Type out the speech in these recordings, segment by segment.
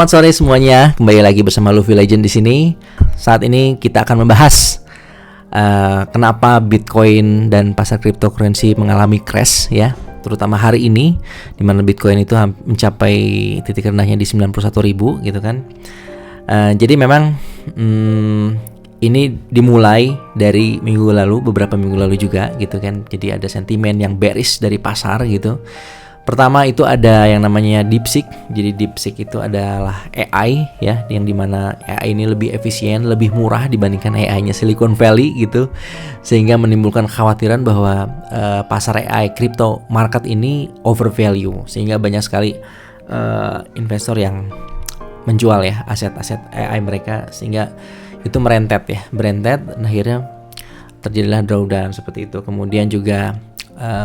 Selamat sore semuanya, kembali lagi bersama Luffy Legend di sini. Saat ini kita akan membahas kenapa Bitcoin dan pasar cryptocurrency mengalami crash ya, terutama hari ini di mana Bitcoin itu mencapai titik rendahnya di 91.000 gitu kan. Jadi memang ini dimulai dari minggu lalu, beberapa minggu lalu juga gitu kan. Jadi ada sentimen yang bearish dari pasar gitu. Pertama itu ada yang namanya DeepSeek. Jadi DeepSeek itu adalah AI ya, yang dimana AI ini lebih efisien, lebih murah dibandingkan AI-nya Silicon Valley gitu, sehingga menimbulkan kekhawatiran bahwa pasar AI crypto market ini overvalue, sehingga banyak sekali investor yang menjual ya aset-aset AI mereka, sehingga itu merentet ya, dan akhirnya terjadilah drawdown seperti itu. Kemudian juga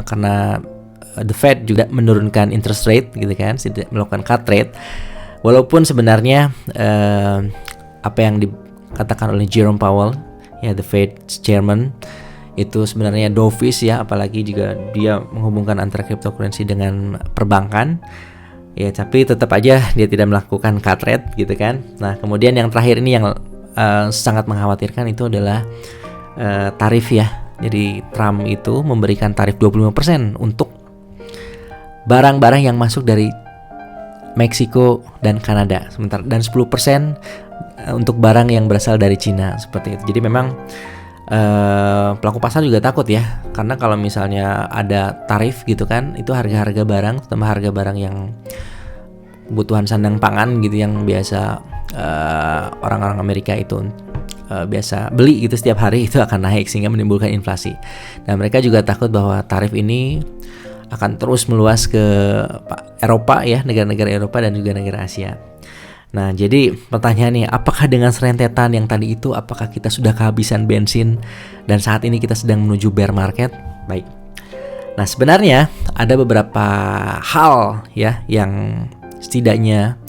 karena the Fed juga menurunkan interest rate gitu kan, tidak melakukan cut rate, walaupun sebenarnya apa yang dikatakan oleh Jerome Powell ya, the Fed chairman, itu sebenarnya dovish ya, apalagi juga dia menghubungkan antara cryptocurrency dengan perbankan ya, tapi tetap aja dia tidak melakukan cut rate gitu kan. Nah kemudian yang terakhir ini yang sangat mengkhawatirkan itu adalah tarif ya. Jadi Trump itu memberikan tarif 25% untuk barang-barang yang masuk dari Meksiko dan Kanada, sementara dan 10% untuk barang yang berasal dari Cina, seperti itu. Jadi memang pelaku pasar juga takut ya, karena kalau misalnya ada tarif gitu kan, itu harga-harga barang, terutama harga barang yang kebutuhan sandang pangan gitu, yang biasa orang-orang Amerika itu biasa beli gitu setiap hari, itu akan naik sehingga menimbulkan inflasi. Dan mereka juga takut bahwa tarif ini akan terus meluas ke Eropa ya, negara-negara Eropa dan juga negara Asia. Nah jadi pertanyaannya, apakah dengan serentetan yang tadi itu, apakah kita sudah kehabisan bensin dan saat ini kita sedang menuju bear market? Baik. Nah sebenarnya ada beberapa hal ya yang setidaknya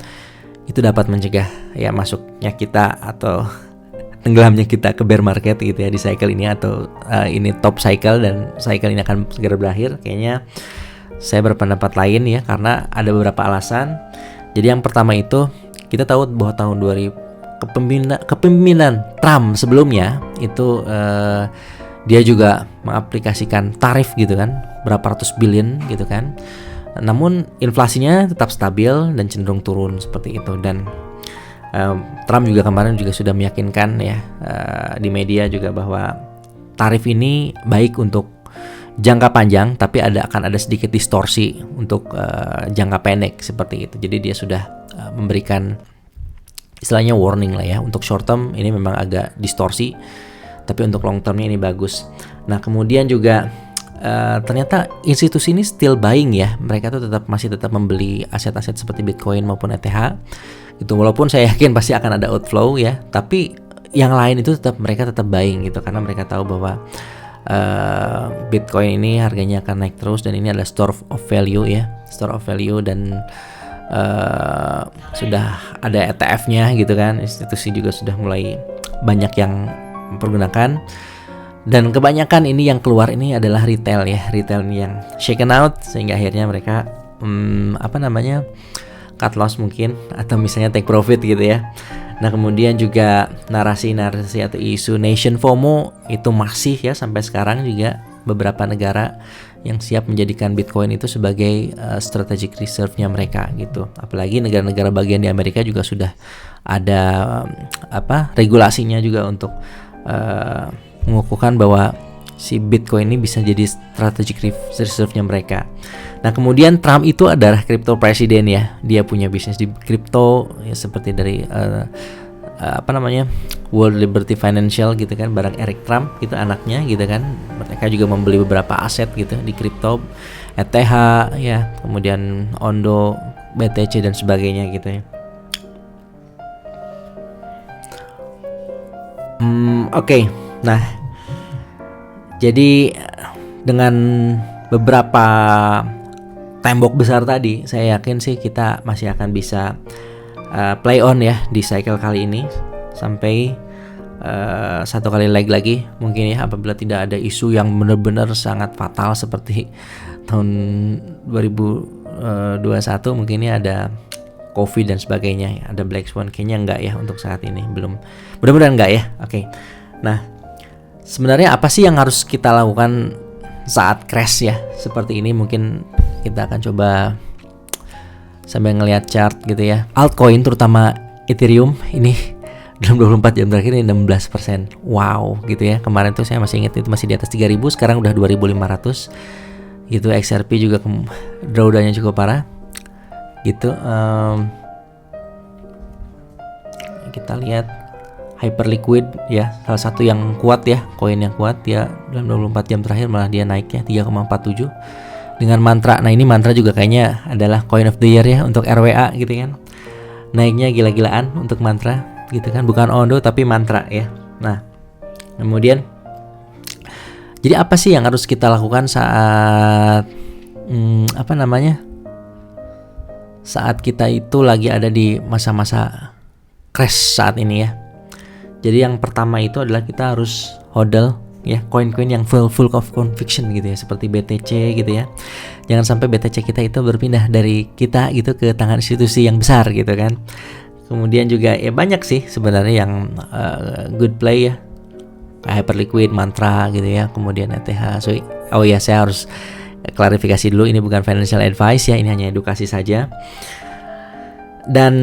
itu dapat mencegah ya masuknya kita atau tenggelamnya kita ke bear market gitu ya di cycle ini, atau ini top cycle dan cycle ini akan segera berakhir. Kayaknya saya berpendapat lain ya, karena ada beberapa alasan. Jadi yang pertama itu, kita tahu bahwa tahun 2000 kepemimpinan Trump sebelumnya itu dia juga mengaplikasikan tarif gitu kan, berapa ratus billion gitu kan. Namun inflasinya tetap stabil dan cenderung turun seperti itu. Dan Trump juga kemarin juga sudah meyakinkan ya di media juga bahwa tarif ini baik untuk jangka panjang, tapi akan ada sedikit distorsi untuk jangka pendek seperti itu. Jadi dia sudah memberikan istilahnya warning lah ya, untuk short term ini memang agak distorsi, tapi untuk long termnya ini bagus. Nah kemudian juga ternyata institusi ini still buying ya, mereka tuh masih tetap membeli aset-aset seperti Bitcoin maupun ETH gitu, walaupun saya yakin pasti akan ada outflow ya, tapi yang lain itu mereka tetap buying gitu, karena mereka tahu bahwa Bitcoin ini harganya akan naik terus, dan ini adalah store of value ya, store of value, dan sudah ada ETF-nya gitu kan, institusi juga sudah mulai banyak yang mempergunakan. Dan kebanyakan ini yang keluar ini adalah retail ya, retail ini yang shaken out, sehingga akhirnya mereka cut loss mungkin, atau misalnya take profit gitu ya. Nah kemudian juga narasi atau isu nation FOMO itu masih ya sampai sekarang juga, beberapa negara yang siap menjadikan Bitcoin itu sebagai strategic reserve-nya mereka gitu. Apalagi negara-negara bagian di Amerika juga sudah ada regulasinya juga untuk mengukuhkan bahwa si Bitcoin ini bisa jadi strategic reserve-nya mereka. Nah kemudian Trump itu adalah crypto presiden ya, dia punya bisnis di crypto ya, seperti dari World Liberty Financial gitu kan, barang Eric Trump gitu anaknya gitu kan. Mereka juga membeli beberapa aset gitu di crypto, ETH ya, kemudian Ondo, BTC dan sebagainya gitu ya. Oke. Nah jadi dengan beberapa tembok besar tadi, saya yakin sih kita masih akan bisa play on ya di cycle kali ini sampai satu kali leg lagi mungkin ya, apabila tidak ada isu yang benar-benar sangat fatal seperti tahun 2021. Mungkin ini ada COVID dan sebagainya ya. Ada black swan, kayaknya enggak ya untuk saat ini, belum, mudah-mudahan enggak ya. Oke. Nah, sebenarnya apa sih yang harus kita lakukan saat crash ya seperti ini? Mungkin kita akan coba sambil ngelihat chart gitu ya. Altcoin terutama Ethereum ini dalam 24 jam terakhir ini 16%. Wow gitu ya. Kemarin tuh saya masih ingat itu masih di atas 3.000, sekarang udah 2.500 gitu. XRP juga drawdownnya cukup parah gitu. Kita lihat Hyperliquid ya, salah satu yang kuat ya, koin yang kuat ya, dalam 24 jam terakhir malah dia naik ya 3,47 dengan mantra. Nah ini mantra juga kayaknya adalah coin of the year ya untuk RWA gitu kan, naiknya gila-gilaan untuk mantra gitu kan, bukan Ondo tapi mantra ya. Nah kemudian jadi apa sih yang harus kita lakukan saat saat kita itu lagi ada di masa-masa crash saat ini ya. Jadi yang pertama itu adalah kita harus hodl ya koin-koin yang full of conviction gitu ya, seperti BTC gitu ya. Jangan sampai BTC kita itu berpindah dari kita gitu ke tangan institusi yang besar gitu kan. Kemudian juga ya banyak sih sebenarnya yang good play ya, Hyperliquid, mantra gitu ya. Kemudian ETH. Oh ya, saya harus klarifikasi dulu, ini bukan financial advice ya, ini hanya edukasi saja. Dan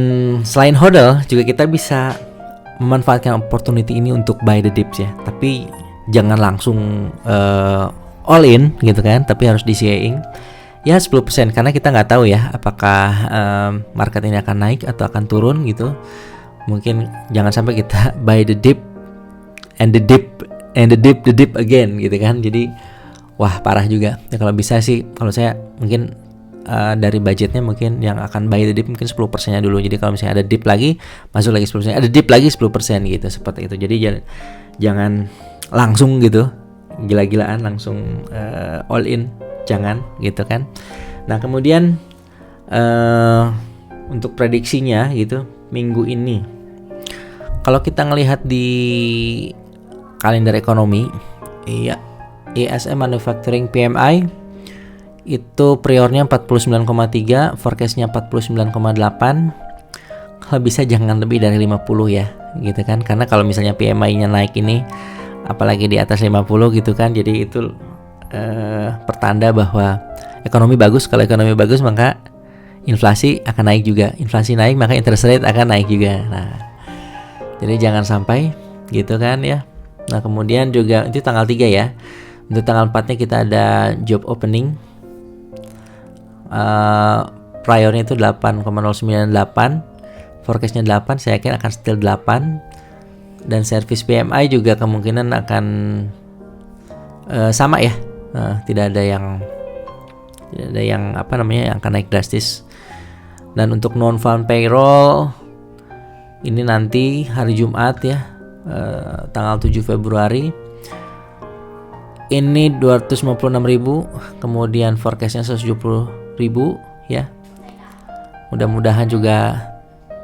selain hodl juga kita bisa memanfaatkan opportunity ini untuk buy the dips ya, tapi jangan langsung all in gitu kan, tapi harus DCA-ing ya 10%, karena kita nggak tahu ya apakah market ini akan naik atau akan turun gitu. Mungkin jangan sampai kita buy the dip and the dip again gitu kan, jadi wah parah juga ya. Kalau bisa sih, kalau saya mungkin dari budgetnya mungkin yang akan buy the dip mungkin 10%-nya dulu. Jadi kalau misalnya ada dip lagi, masuk lagi 10%, ada dip lagi 10% gitu, seperti itu. Jadi jangan langsung gitu gila-gilaan langsung all in, jangan gitu kan. Nah kemudian untuk prediksinya gitu minggu ini, kalau kita ngelihat di kalender ekonomi iya, ISM Manufacturing PMI itu priornya 49,3, forecastnya 49,8. Kalau bisa jangan lebih dari 50 ya gitu kan, karena kalau misalnya PMI-nya naik ini apalagi di atas 50 gitu kan, jadi itu pertanda bahwa ekonomi bagus. Kalau ekonomi bagus maka inflasi akan naik juga, inflasi naik maka interest rate akan naik juga. Nah jadi jangan sampai gitu kan ya. Nah kemudian juga itu tanggal 3 ya. Untuk tanggal 4-nya kita ada job opening, priornya itu 8,098, forecastnya 8, saya yakin akan still 8. Dan service PMI juga kemungkinan akan sama ya, tidak ada yang yang akan naik drastis. Dan untuk non farm payroll ini nanti hari Jumat ya, tanggal 7 Februari ini 256.000, kemudian forecastnya 170.000 ya. Mudah-mudahan juga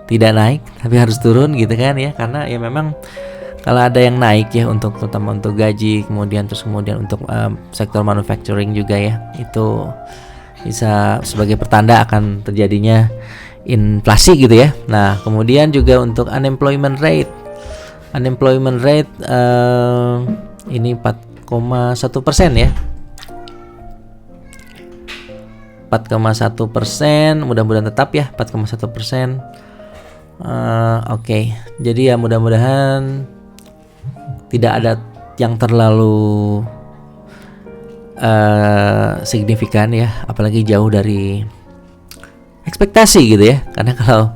tidak naik, tapi harus turun gitu kan ya, karena ya memang kalau ada yang naik ya untuk terutama untuk gaji, kemudian untuk sektor manufacturing juga ya, itu bisa sebagai pertanda akan terjadinya inflasi gitu ya. Nah kemudian juga untuk unemployment rate ini 4,1% ya, 4,1%, mudah-mudahan tetap ya 4,1%. Oke. Jadi ya mudah-mudahan tidak ada yang terlalu signifikan ya, apalagi jauh dari ekspektasi gitu ya, karena kalau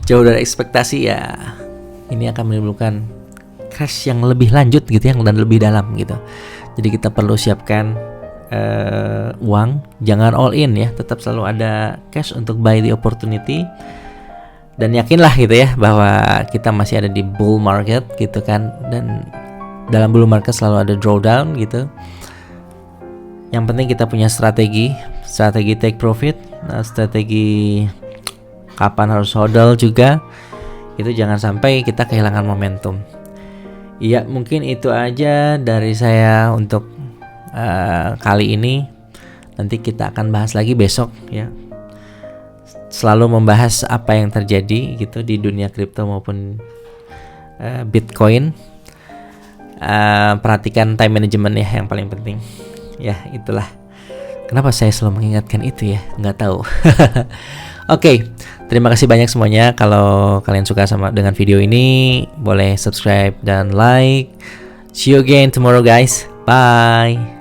jauh dari ekspektasi ya ini akan menimbulkan crash yang lebih lanjut gitu ya, dan lebih dalam gitu. Jadi kita perlu siapkan uang, jangan all in ya, tetap selalu ada cash untuk buy the opportunity. Dan yakinlah gitu ya bahwa kita masih ada di bull market gitu kan, dan dalam bull market selalu ada drawdown gitu. Yang penting kita punya strategi take profit, strategi kapan harus hodl juga, itu jangan sampai kita kehilangan momentum. Iya, mungkin itu aja dari saya untuk kali ini. Nanti kita akan bahas lagi besok ya, selalu membahas apa yang terjadi gitu di dunia kripto maupun Bitcoin. Perhatikan time management ya, yang paling penting. Ya, itulah. Kenapa saya selalu mengingatkan itu ya? Nggak tahu. Oke, terima kasih banyak semuanya. Kalau kalian suka dengan video ini, boleh subscribe dan like. See you again tomorrow guys. Bye.